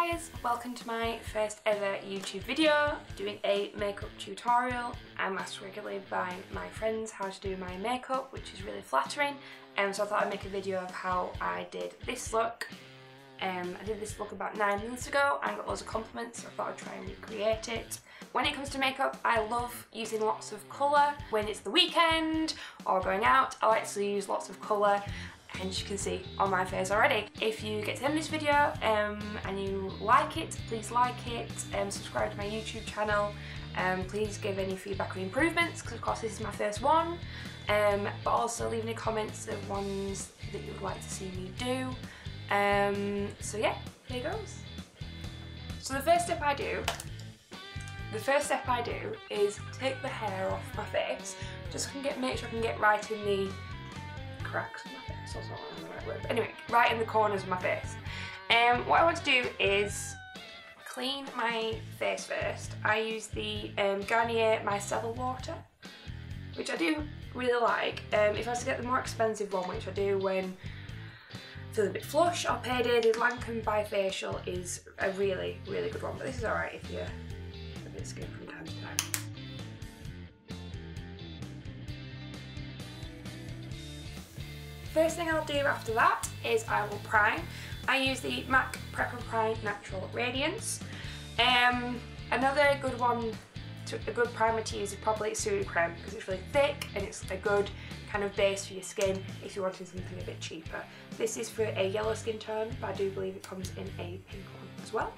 guys, welcome to my first ever YouTube video doing a makeup tutorial. I'm asked regularly by my friends how to do my makeup, which is really flattering, so I thought I'd make a video of how I did this look. I did this look about 9 months ago and got loads of compliments, so I thought I'd try and recreate it. When it comes to makeup, I love using lots of colour. When it's the weekend or going out, I like to use lots of colour, and as you can see on my face already. If you get to the end of this video and you like it, please like it, subscribe to my YouTube channel, please give any feedback or improvements, because of course this is my first one, but also leave any comments of ones that you would like to see me do. So yeah, here goes. So the first step I do is take the hair off my face, just make sure I can get right in the cracks of my face. That's not the right word, but anyway, right in the corners of my face. What I want to do is clean my face first. I use the Garnier Micellar water, which I do really like. If I was to get the more expensive one, which I do when feeling a bit flush or payday, the Lancome Bifacial is a really, really good one, but this is alright if you're a bit skin from time to time. First thing I'll do after that is I will prime. I use the MAC Prep and Prime Natural Radiance. Another good one, a good primer to use is probably Sangre, because it's really thick and it's a good kind of base for your skin if you're wanting something a bit cheaper. This is for a yellow skin tone, but I do believe it comes in a pink one as well.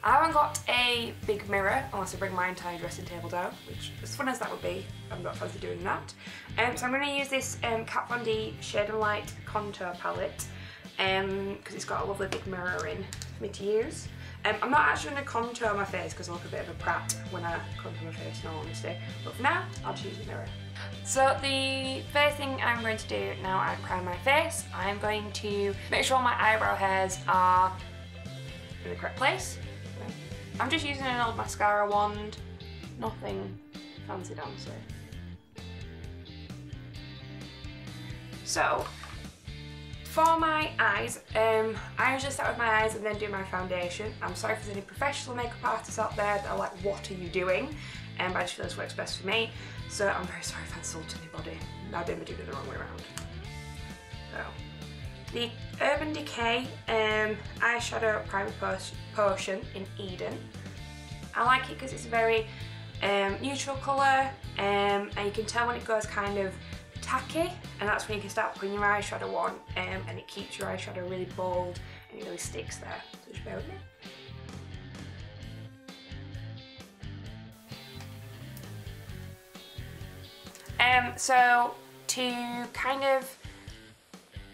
I haven't got a big mirror unless I bring my entire dressing table down, which, as fun as that would be, I'm not fancy doing that. So I'm going to use this Kat Von D Shade and Light contour palette, because it's got a lovely big mirror in for me to use. I'm not actually going to contour my face because I look a bit of a prat when I contour my face, in all honesty, but for now I'll just use the mirror. So the first thing I'm going to do now I prime my face, I'm going to make sure all my eyebrow hairs are in the correct place. I'm just using an old mascara wand, nothing fancy dancy. So for my eyes, I usually start with my eyes and then do my foundation. I'm sorry if there's any professional makeup artists out there that are like, what are you doing? But I just feel this works best for me. So I'm very sorry if I insult anybody. I've been doing it the wrong way around. So the Urban Decay Eyeshadow Primer Potion in Eden. I like it because it's a very neutral colour, and you can tell when it goes kind of tacky, and that's when you can start putting your eyeshadow on, and it keeps your eyeshadow really bold and it really sticks there. So just bear with me. So to kind of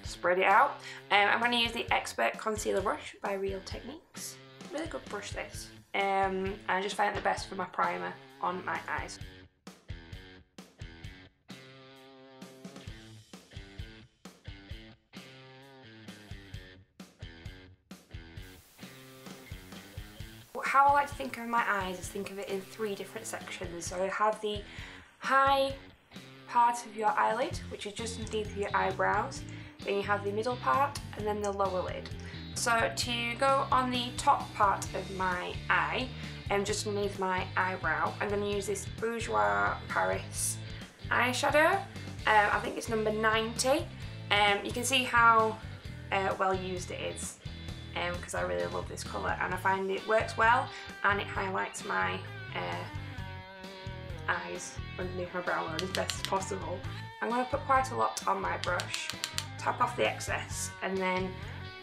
spread it out, I'm going to use the Expert Concealer Brush by Real Techniques. Really good brush this. I just find it the best for my primer on my eyes. How I like to think of my eyes is think of it in 3 different sections. So I have the high part of your eyelid, which is just underneath your eyebrows. Then you have the middle part and then the lower lid. So to go on the top part of my eye, and just underneath my eyebrow, I'm going to use this Bourjois Paris eyeshadow. I think it's number 90. You can see how well used it is, because I really love this colour and I find it works well and it highlights my eyes underneath my brow bone as best as possible. I'm going to put quite a lot on my brush, tap off the excess, and then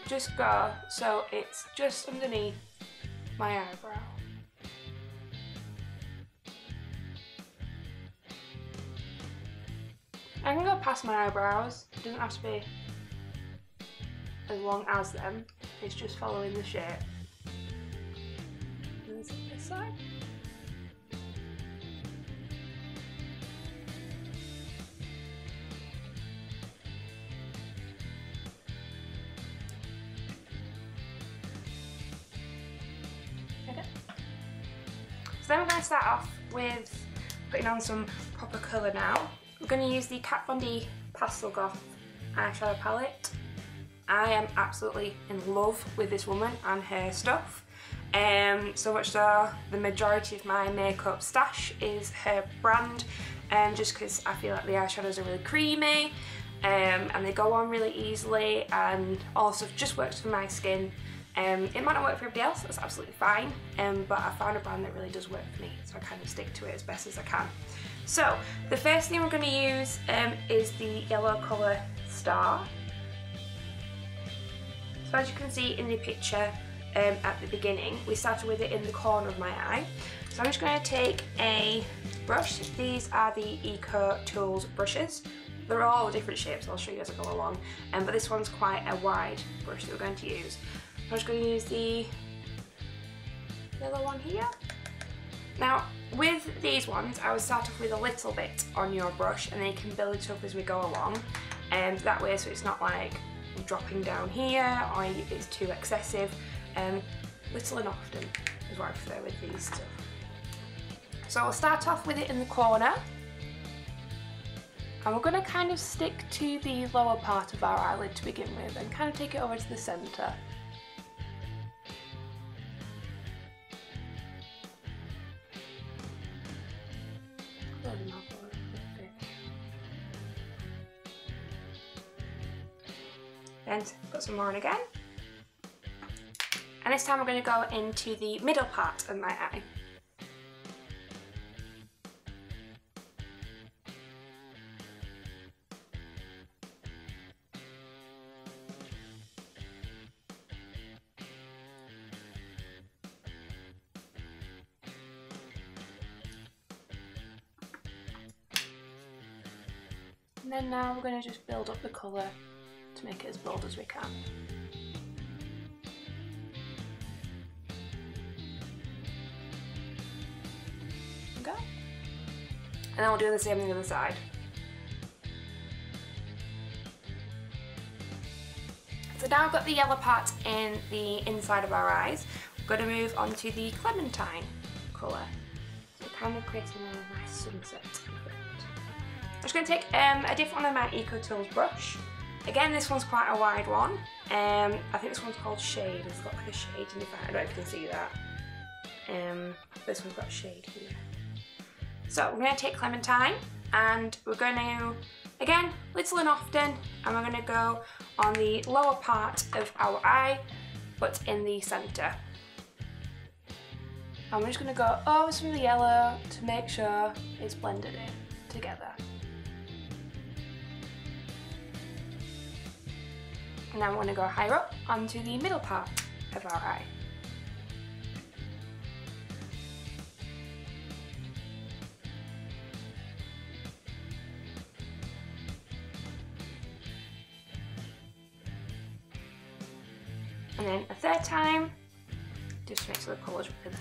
just go so it's just underneath my eyebrow. I can go past my eyebrows, it doesn't have to be as long as them, it's just following the shape. And this side. So then we're going to start off with putting on some proper colour now. We're going to use the Kat Von D Pastel Goth eyeshadow palette. I am absolutely in love with this woman and her stuff. So much so, the majority of my makeup stash is her brand, just because I feel like the eyeshadows are really creamy, and they go on really easily, and also just works for my skin. It might not work for everybody else, that's absolutely fine, but I found a brand that really does work for me, so I kind of stick to it as best as I can. So the first thing we're going to use is the yellow colour Star. So as you can see in the picture at the beginning, we started with it in the corner of my eye. So I'm just going to take a brush. These are the Eco Tools brushes. They're all different shapes, I'll show you as I go along, but this one's quite a wide brush that we're going to use. I'm just going to use the yellow one here. Now with these ones, I would start off with a little bit on your brush and then you can build it up as we go along, and that way so it's not like dropping down here or it's too excessive. Little and often is what I prefer with these stuff. So I'll start off with it in the corner, and we're going to kind of stick to the lower part of our eyelid to begin with and kind of take it over to the centre. Then put some more on again. And this time we're going to go into the middle part of my eye. And then now we're going to just build up the colour to make it as bold as we can. Go. And then we'll do the same on the other side. So now I've got the yellow part in the inside of our eyes. We're going to move on to the Clementine colour. So kind of creating a nice sunset effect. I'm just going to take a different one of my Eco Tools brush. Again, this one's quite a wide one. I think this one's called Shade. It's got like a shade in the front. I don't know if you can see that. This one's got a shade here. So we're going to take Clementine and we're going to, again, little and often, and we're going to go on the lower part of our eye, but in the centre. And we're just going to go over some of the yellow to make sure it's blended in together. And then we're going to go higher up onto the middle part of our eye. And then a third time, just to make sure the colours are there.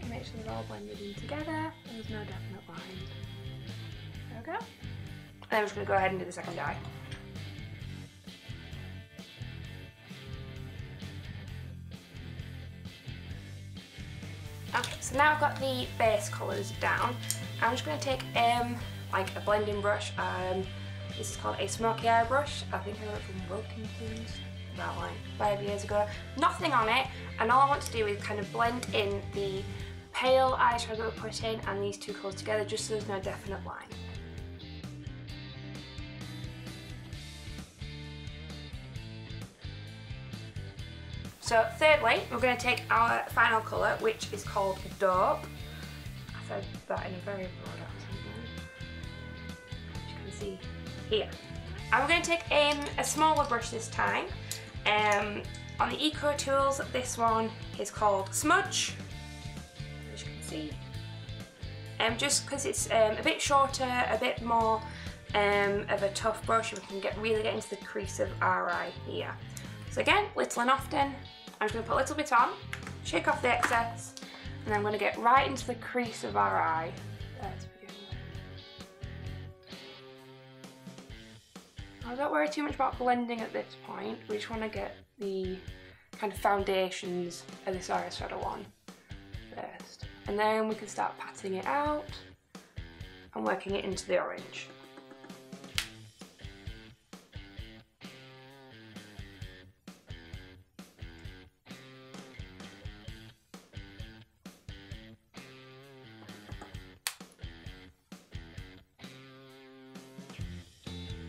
And make sure they're all blended in together, and there's no definite lines. There we go. And then I'm just going to go ahead and do the second eye. Okay, so now I've got the base colours down. I'm just going to take like a blending brush. This is called a smoky eye brush. I think I got it from Wilkinson's about like 5 years ago. Nothing on it, and all I want to do is kind of blend in the pale eyeshadow that we put in and these two colours together, just so there's no definite line. So thirdly, we're going to take our final colour, which is called Dope. I said that in a very broad accent, as you can see here. And we're going to take a smaller brush this time. On the Eco Tools, this one is called Smudge, as you can see. Just because it's a bit shorter, a bit more of a tough brush, and we can really get into the crease of our eye here. So again, little and often, I'm just going to put a little bit on, shake off the excess, and then I'm going to get right into the crease of our eye. There to begin with. Now, don't worry too much about blending at this point, we just want to get the kind of foundations of this eyeshadow on. first. And then we can start patting it out and working it into the orange.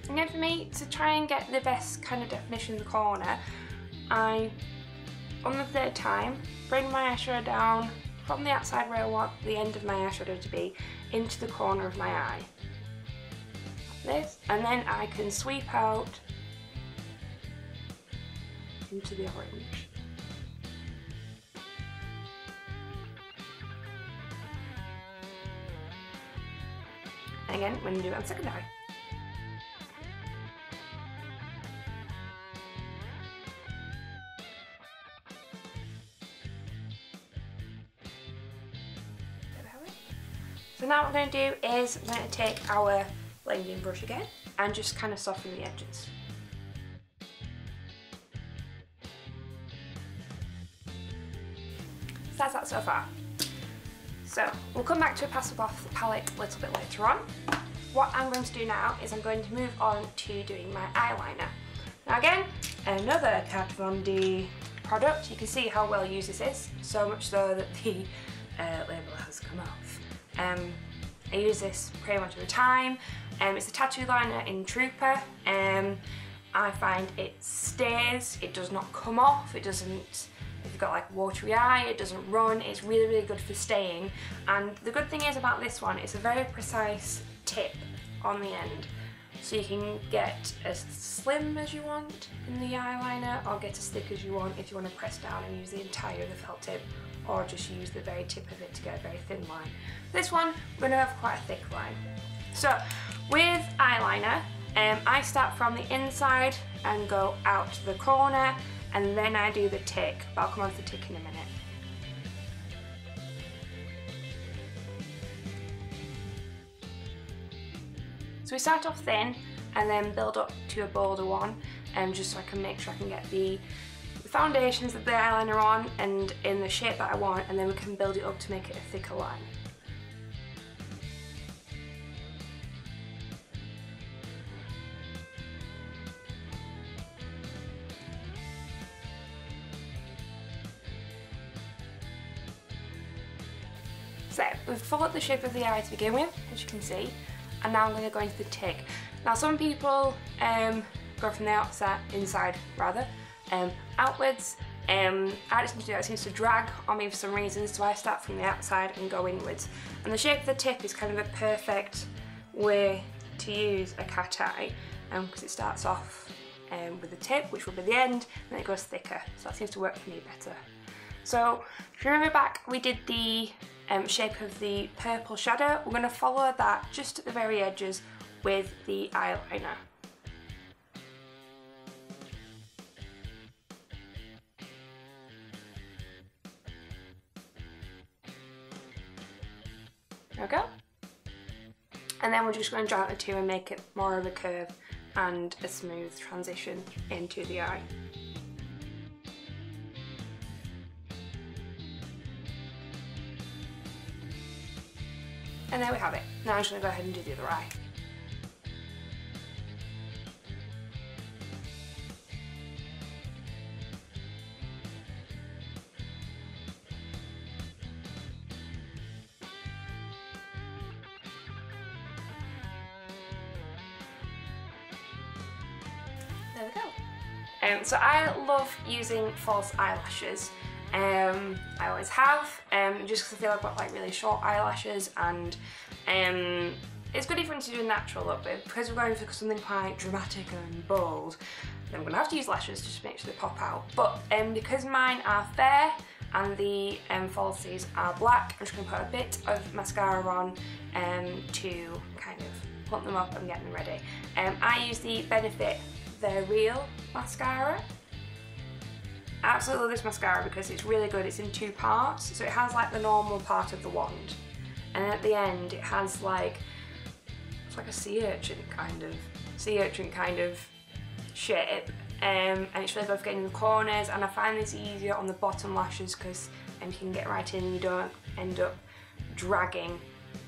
And then for me, to try and get the best kind of definition of the corner, I, on the third time, bring my eyeshadow down from the outside where I want the end of my eyeshadow to be into the corner of my eye. Like this, and then I can sweep out into the orange. And again, when you do it on second eye. So now what we're going to do is we're going to take our blending brush again and just kind of soften the edges. So that's that so far. So we'll come back to a Pastel Goth palette a little bit later on. What I'm going to do now is I'm going to move on to doing my eyeliner. Now again, another Kat Von D product. You can see how well used this is, so much so that the label has come off. I use this pretty much all the time. It's a tattoo liner in Trooper. I find it stays, it does not come off, it doesn't, if you've got like watery eye, it doesn't run, it's really, really good for staying. And the good thing is about this one, it's a very precise tip on the end. So you can get as slim as you want in the eyeliner, or get as thick as you want if you want to press down and use the entire of the felt tip, or just use the very tip of it to get a very thin line. This one, we're going to have quite a thick line. So with eyeliner, I start from the inside and go out to the corner, and then I do the tick, but I'll come on to the tick in a minute. So we start off thin and then build up to a bolder one, just so I can make sure I can get the foundations of the eyeliner on and in the shape that I want, and then we can build it up to make it a thicker line. So we've followed the shape of the eye to begin with, as you can see, and now I'm going to go into the tick. Now some people go from the outside, inside rather, outwards. I just seem to do that, it seems to drag on me for some reason, so I start from the outside and go inwards. And the shape of the tip is kind of a perfect way to use a cat eye, because it starts off with the tip, which will be the end, and then it goes thicker, so that seems to work for me better. So if you remember back, we did the shape of the purple shadow. We're going to follow that just at the very edges with the eyeliner. There we go. And then we're just going to join the two and make it more of a curve and a smooth transition into the eye. And there we have it. Now I'm just going to go ahead and do the other eye. There we go. So I love using false eyelashes. I always have, just because I feel like I've got like really short eyelashes, and it's good even to do a natural look, but because we're going for something quite dramatic and bold, then I'm going to have to use lashes just to make sure they pop out. But because mine are fair and the falsies are black, I'm just going to put a bit of mascara on to kind of plump them up and get them ready. I use the Benefit They're Real mascara. I absolutely love this mascara because it's really good. It's in two parts, so it has like the normal part of the wand, and at the end it has like, it's like a sea urchin kind of shape, and it's really good for getting in the corners, and I find this easier on the bottom lashes because you can get right in and you don't end up dragging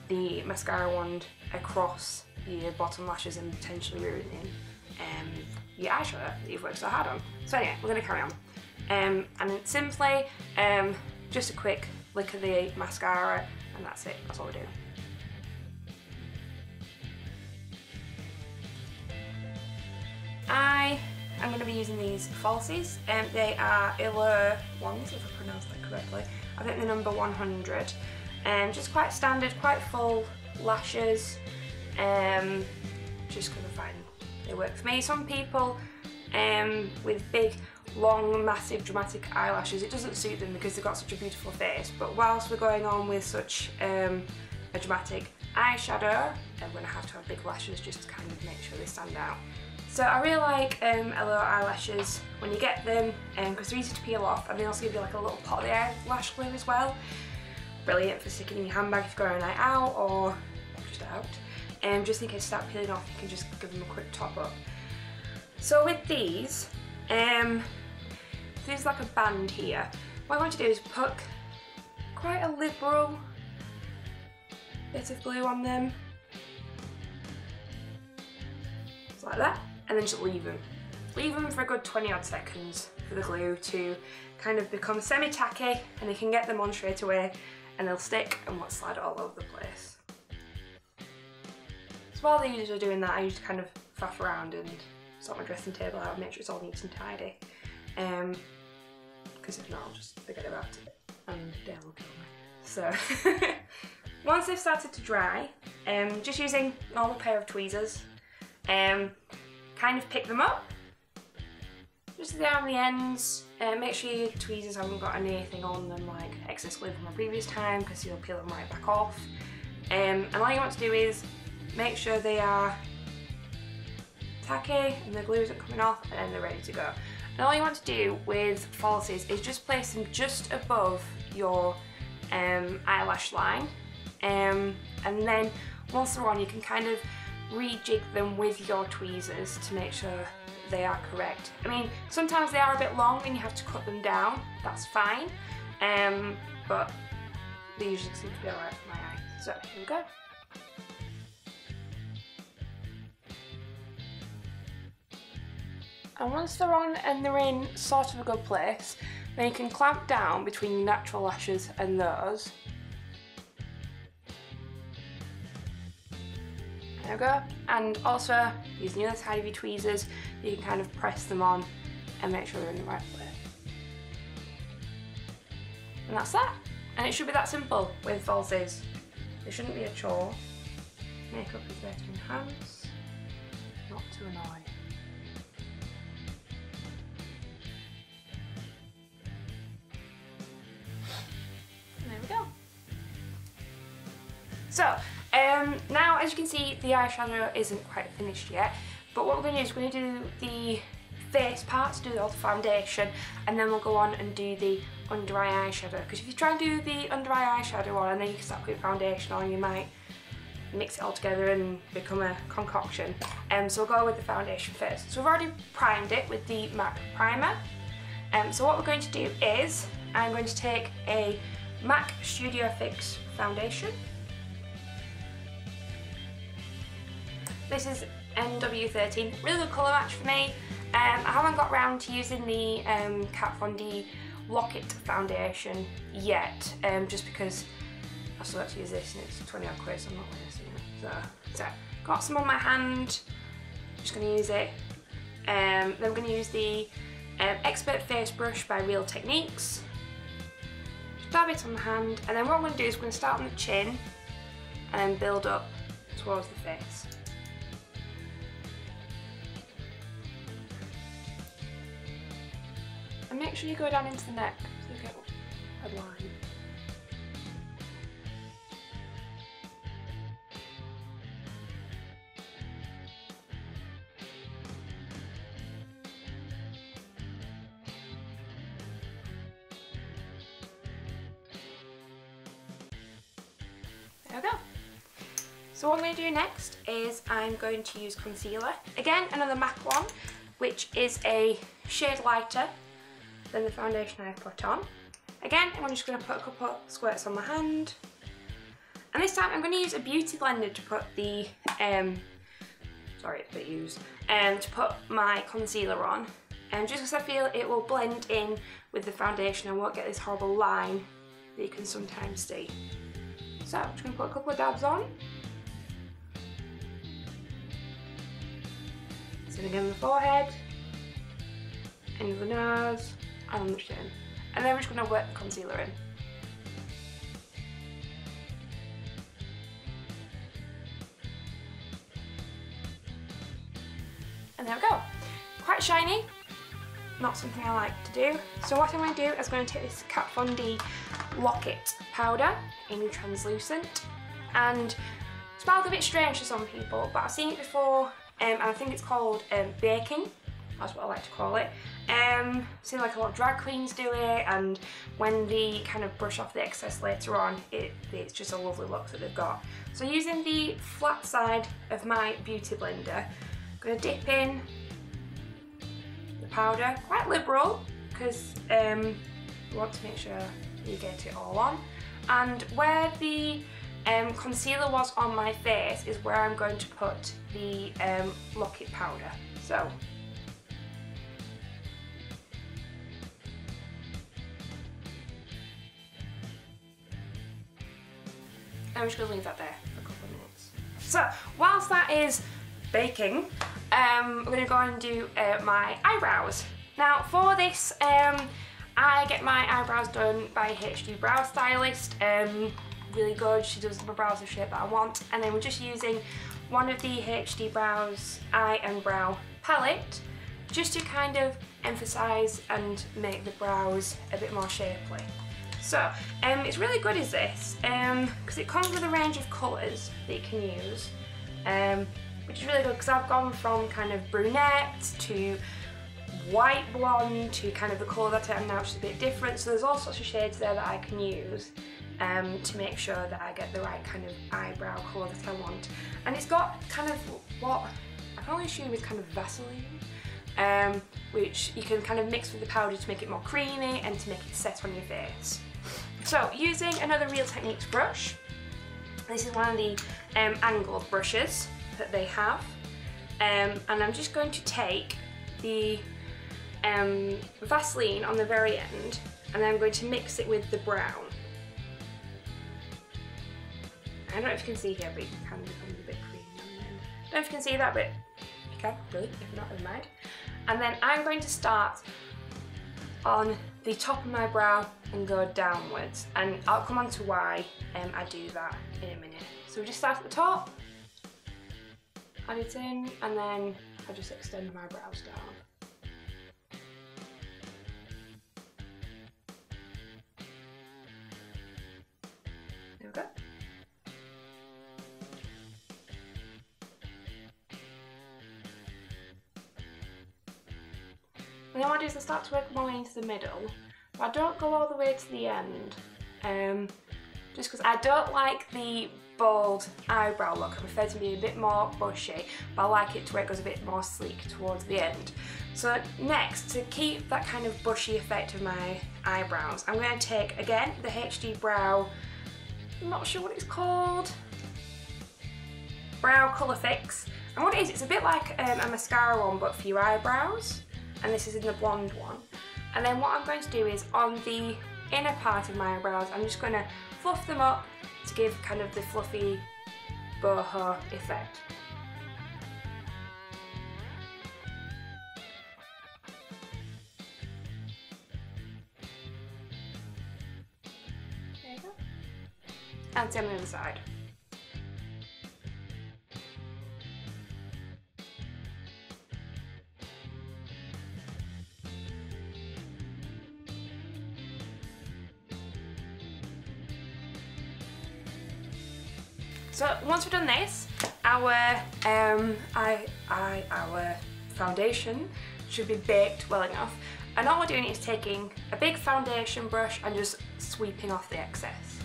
the mascara wand across your bottom lashes and potentially ruining your eyeshadow that you've worked so hard on. So anyway, we're going to carry on. And simply, just a quick lick of the mascara, and that's it, that's all we're doing. I am going to be using these falsies, they are Eylure ones, if I pronounced that correctly. I think they're number 100, just quite standard, quite full lashes, just because I find they work for me. Some people with big, long, massive, dramatic eyelashes, it doesn't suit them because they've got such a beautiful face, but whilst we're going on with such a dramatic eyeshadow, I'm going to have big lashes just to kind of make sure they stand out. So I really like Eylure eyelashes when you get them, because they're easy to peel off, and they also give you like a little pot of the eyelash glue as well. Brilliant for sticking in your handbag if you're going on a night out or just out. Just in case they start peeling off, you can just give them a quick top up. So with these, there's like a band here. What I want to do is put quite a liberal bit of glue on them, just like that, and then just leave them. Leave them for a good 20 odd seconds for the glue to kind of become semi-tacky, and you can get them on straight away and they'll stick and won't slide all over the place. So while the users are doing that, I usually kind of faff around and sort my dressing table out and make sure it's all neat and tidy. Because if not, I'll just forget about it and Dan will kill me. So once they've started to dry, just using a normal pair of tweezers, kind of pick them up, just down the ends. Make sure your tweezers haven't got anything on them like excess glue from a previous time, because you'll peel them right back off. And all you want to do is make sure they are tacky and the glue isn't coming off, and then they're ready to go. And all you want to do with falsies is just place them just above your eyelash line, and then once they're on, you can kind of rejig them with your tweezers to make sure they are correct. I mean, sometimes they are a bit long and you have to cut them down, that's fine, but they usually seem to be alright for my eye. So here we go. And once they're on and they're in sort of a good place, then you can clamp down between your natural lashes and those. There we go. And also, using the other side of your tweezers, you can kind of press them on and make sure they're in the right place. And that's that. And it should be that simple with falsies. It shouldn't be a chore. Makeup is there to enhance, not to annoy. And there we go. So, now as you can see, the eyeshadow isn't quite finished yet, but what we're going to do is we're going to do the face part to do all the foundation, and then we'll go on and do the under eye eyeshadow, because if you try and do the under eye eyeshadow on and then you start putting foundation on, you might mix it all together and become a concoction. So we'll go with the foundation first. So we've already primed it with the MAC primer. So what we're going to do is, I'm going to take a MAC Studio Fix foundation. This is NW13, really good colour match for me. I haven't got round to using the Kat Von D Lock-It foundation yet, just because I still have to use this and it's 20 odd quid, so I'm not wasting it. So got some on my hand, just going to use it. Then I'm going to use the Expert Face Brush by Real Techniques. Just dab it on the hand, and then what I'm going to do is we're going to start on the chin and then build up towards the face. And make sure you go down into the neck so you get a line. There we go. So what I'm going to do next is I'm going to use concealer. Again, another MAC one, which is a shade lighter than the foundation I put on. Again, I'm just going to put a couple of squirts on my hand. And this time I'm going to use a beauty blender to put the, to put my concealer on. Just because I feel it will blend in with the foundation and won't get this horrible line that you can sometimes see. So I'm just going to put a couple of dabs on. So again on the forehead, end of the nose, and on the chin. And then we're just going to work the concealer in. And there we go. Quite shiny, not something I like to do. So what I'm going to do is I'm going to take this Kat Von D Lock-It powder in translucent, and it smells a bit strange to some people, but I've seen it before, and I think it's called baking. That's what I like to call it. Seen like a lot of drag queens do it, and when they kind of brush off the excess later on, it's just a lovely look that they've got. So using the flat side of my beauty blender, I'm going to dip in the powder, quite liberal, because you want to make sure you get it all on. And where the concealer was on my face is where I'm going to put the Lock-It powder. So I'm just going to leave that there for a couple of minutes. So whilst that is baking, we're going to go and do my eyebrows. Now for this, I get my eyebrows done by a HD brow stylist. Really good, she does my brows the shape that I want. And then we're just using one of the HD Brows eye and brow palette just to kind of emphasise and make the brows a bit more shapely. So, it's really good is this, because it comes with a range of colours that you can use, which is really good because I've gone from kind of brunette to white blonde to kind of the colour that I am now, which is a bit different. So there's all sorts of shades there that I can use to make sure that I get the right kind of eyebrow colour that I want. And it's got kind of what I can only assume is kind of Vaseline, which you can kind of mix with the powder to make it more creamy and to make it set on your face. So using another Real Techniques brush, this is one of the angled brushes that they have, and I'm just going to take the Vaseline on the very end, and then I'm going to mix it with the brown. I don't know if you can see here, but it kind of becomes a bit creamy on the end. I don't know if you can see that, but you can, really, if not, never mind. And then I'm going to start on the top of my brow and go downwards, and I'll come on to why I do that in a minute. So we just start at the top, add it in, and then I just extend my brows down. There we go. And then what I do is I start to work my way into the middle, but I don't go all the way to the end, just because I don't like the bold eyebrow look. I prefer to be a bit more bushy, but I like it to where it goes a bit more sleek towards the end. So next, to keep that kind of bushy effect of my eyebrows, I'm going to take, again, the HD Brow, I'm not sure what it's called, Brow Colourfix. And what it is, it's a bit like a mascara one, but for your eyebrows. And this is in the blonde one. And then what I'm going to do is on the inner part of my eyebrows, I'm just going to fluff them up to give kind of the fluffy boho effect. There you go. And same on the other side. So once we've done this, our foundation should be baked well enough. And all we're doing is taking a big foundation brush and just sweeping off the excess.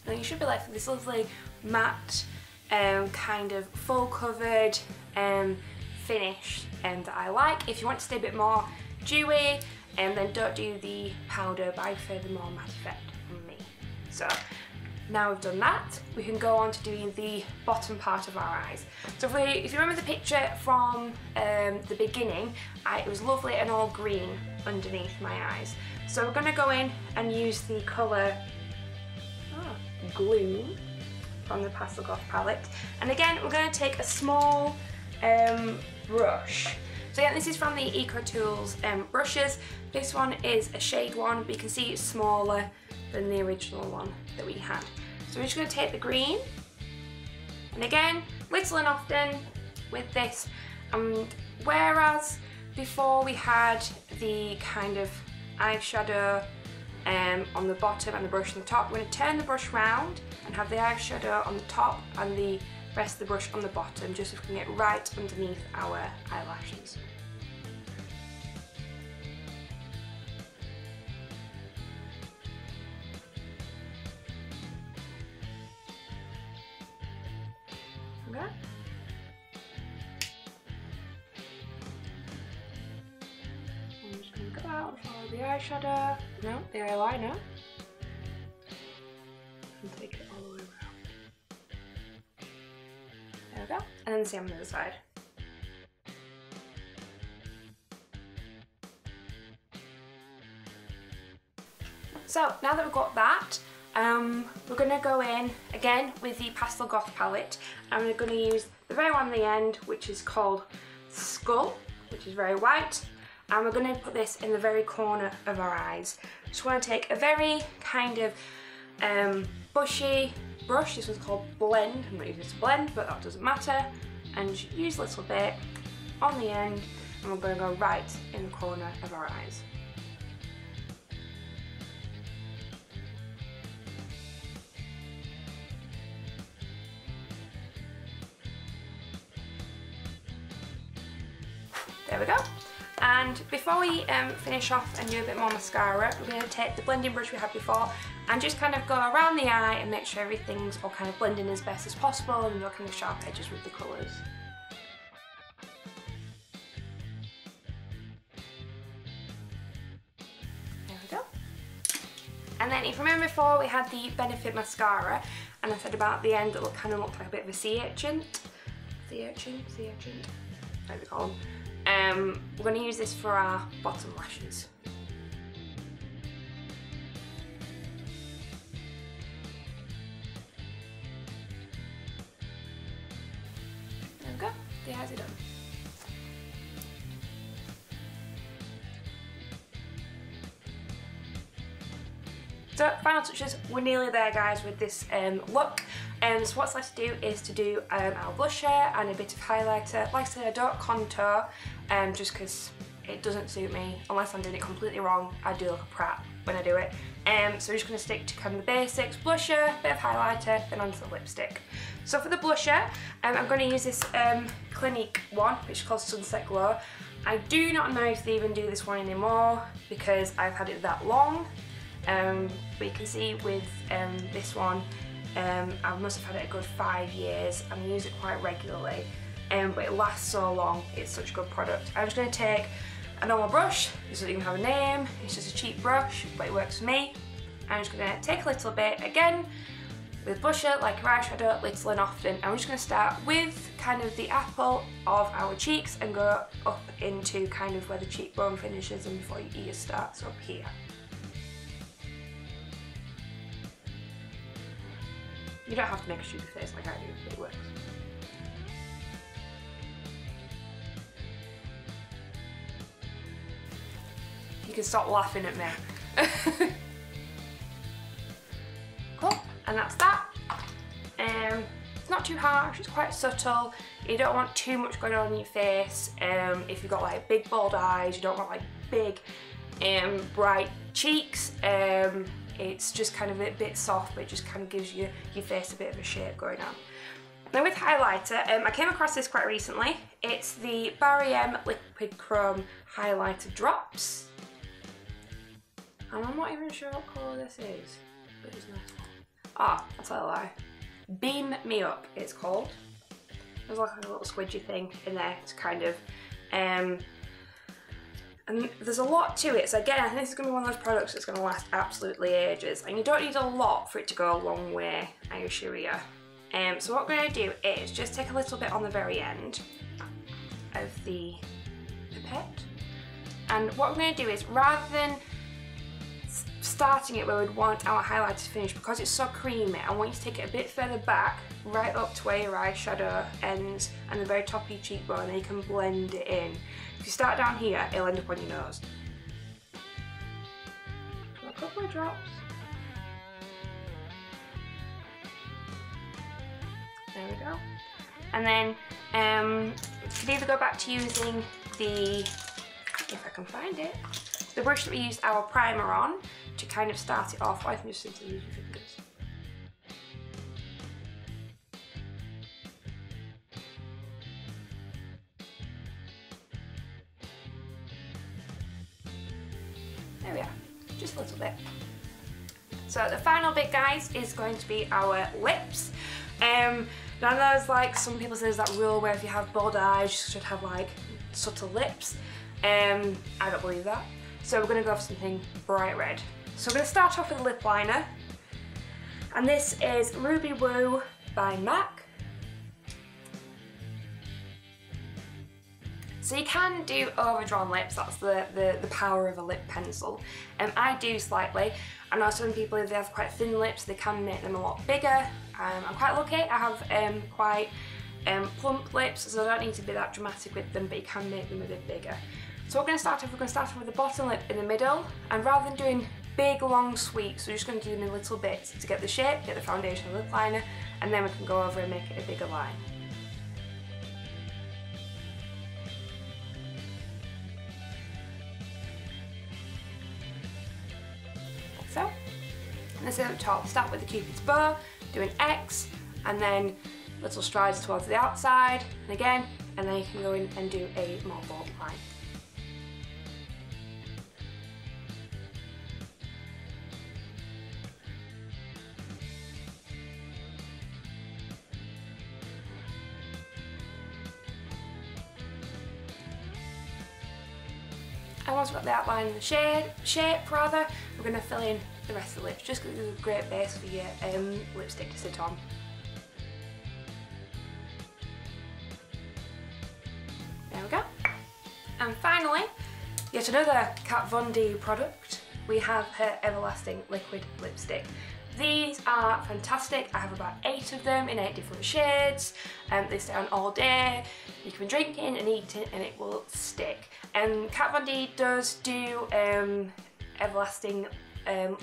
And you should be left with this lovely matte kind of full covered finish that I like. If you want to stay a bit more dewy, then don't do the powder, but I prefer the more matte effect from me. So now we've done that, we can go on to doing the bottom part of our eyes. So if you remember the picture from the beginning, it was lovely and all green underneath my eyes. So we're going to go in and use the colour Glue from the Pastel Goth palette. And again, we're going to take a small brush. So again, this is from the Eco Tools brushes. This one is a shade one, but you can see it's smaller than the original one that we had. So we're just going to take the green, and again, little and often with this, and whereas before we had the kind of eyeshadow on the bottom and the brush on the top, we're going to turn the brush round and have the eyeshadow on the top and the rest of the brush on the bottom, just so we can get right underneath our eyelashes. Okay. I'm just going to go out and follow the eyeshadow, no, the eyeliner, and take it all the way around. There we go, and then the same on the other side. So now that we've got that, we're going to go in again with the Pastel Goth palette, and we're going to use the very one on the end, which is called Skull, which is very white, and we're going to put this in the very corner of our eyes. Just want to take a very kind of bushy brush. This one's called Blend. I'm not using this to blend, but that doesn't matter, and just use a little bit on the end, and we're going to go right in the corner of our eyes. There we go. And before we finish off and do a bit more mascara, we're going to take the blending brush we had before and just kind of go around the eye and make sure everything's all kind of blending as best as possible, and no kind of sharp edges with the colours. There we go. And then if you remember before, we had the Benefit mascara, and I said about the end it kind of looked like a bit of a sea urchin. Sea urchin? Whatever you call them. We're going to use this for our bottom lashes. There we go, the eyes are done. So final touches, we're nearly there guys with this look. So what's left to do is to do our blusher and a bit of highlighter. Like I said, I don't contour just because it doesn't suit me. Unless I'm doing it completely wrong, I do look a prat when I do it. So we're just going to stick to kind of the basics, blusher, bit of highlighter, then onto the lipstick. So for the blusher, I'm going to use this Clinique one, which is called Sunset Glow. I do not know if they even do this one anymore because I've had it that long. But you can see with this one, I must have had it a good 5 years and I use it quite regularly, but it lasts so long. It's such a good product. I'm just going to take a normal brush. This doesn't even have a name, it's just a cheap brush, but it works for me. I'm just going to take a little bit again with blusher, like your eyeshadow, little and often. I'm just going to start with kind of the apple of our cheeks and go up into kind of where the cheekbone finishes and before your ear starts up here. You don't have to make a stupid face like I do, but it works. You can stop laughing at me. Cool, and that's that. It's not too harsh, it's quite subtle. You don't want too much going on in your face. If you've got like big bold eyes, you don't want like big bright cheeks. It's just kind of a bit soft, but it just kind of gives your face a bit of a shape going on. Now with highlighter, I came across this quite recently. It's the Barry M Liquid Chrome Highlighter Drops. And I'm not even sure what colour this is, but it's nice. Ah, I'll tell a lie. Beam Me Up, it's called. There's like a little squidgy thing in there to kind of, and there's a lot to it. So again, I think this is going to be one of those products that's going to last absolutely ages. And you don't need a lot for it to go a long way, I assure you. So what we're going to do is just take a little bit on the very end of the pipette. And what we're going to do is, rather than starting it where we'd want our highlighter to finish, because it's so creamy, I want you to take it a bit further back, right up to where your eyeshadow ends and the very top of your cheekbone, and then you can blend it in. If you start down here, it'll end up on your nose. A couple of drops. There we go. And then you can either go back to using the, if I can find it, the brush that we used our primer on to kind of start it off, or you can just simply use your fingers. There we are, just a little bit. So the final bit, guys, is going to be our lips. Now there's like, some people say there's that rule where if you have bold eyes you should have like subtle lips. I don't believe that. So we're going to go for something bright red. So we're going to start off with a lip liner. And this is Ruby Woo by MAC. So you can do overdrawn lips, that's the power of a lip pencil. I do slightly. I know some people, if they have quite thin lips, they can make them a lot bigger. I'm quite lucky, I have quite plump lips, so I don't need to be that dramatic with them, but you can make them a bit bigger. So we're going to start off with the bottom lip in the middle, and rather than doing big long sweeps, we're just going to do them in little bits to get the shape, get the foundation and lip liner, and then we can go over and make it a bigger line. So, and this is at the top, start with the Cupid's bow, do an X, and then little strides towards the outside, and again, and then you can go in and do a more bold line. And once we've got the outline and the shape rather, we're going to fill in the rest of the lips, just because it's a great base for your lipstick to sit on. There we go. And finally, yet another Kat Von D product. We have her Everlasting Liquid Lipstick. These are fantastic. I have about 8 of them in 8 different shades. They stay on all day. You can drink it and eat it and it will stick. Kat Von D does do everlasting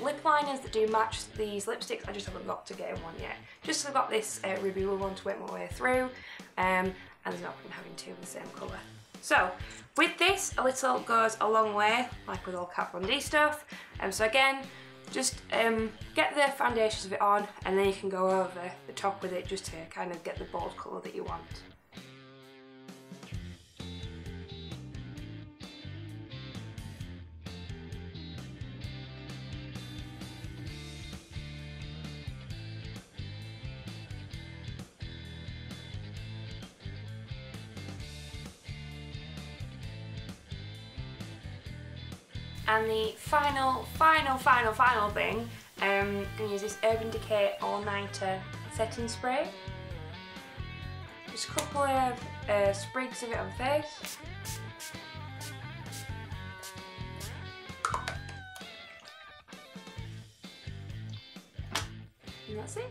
lip liners that do match these lipsticks. I just haven't got to getting one yet. Just so I've got this Ruby Woo one to work my way through, and there's no point having 2 of the same colour. So with this, a little goes a long way, like with all Kat Von D stuff. So again, just get the foundations of it on, and then you can go over the top with it just to kind of get the bold colour that you want. And the final thing, I'm going to use this Urban Decay All Nighter setting spray. Just a couple of sprigs of it on the face. And that's it.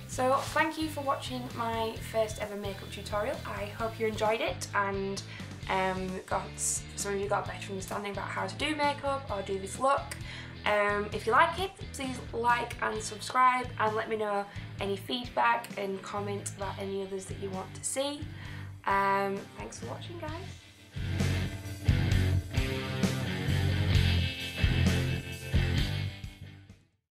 So thank you for watching my first ever makeup tutorial. I hope you enjoyed it and some of you got a better understanding about how to do makeup or do this look. If you like it, please like and subscribe and let me know any feedback and comment about any others that you want to see. Thanks for watching, guys.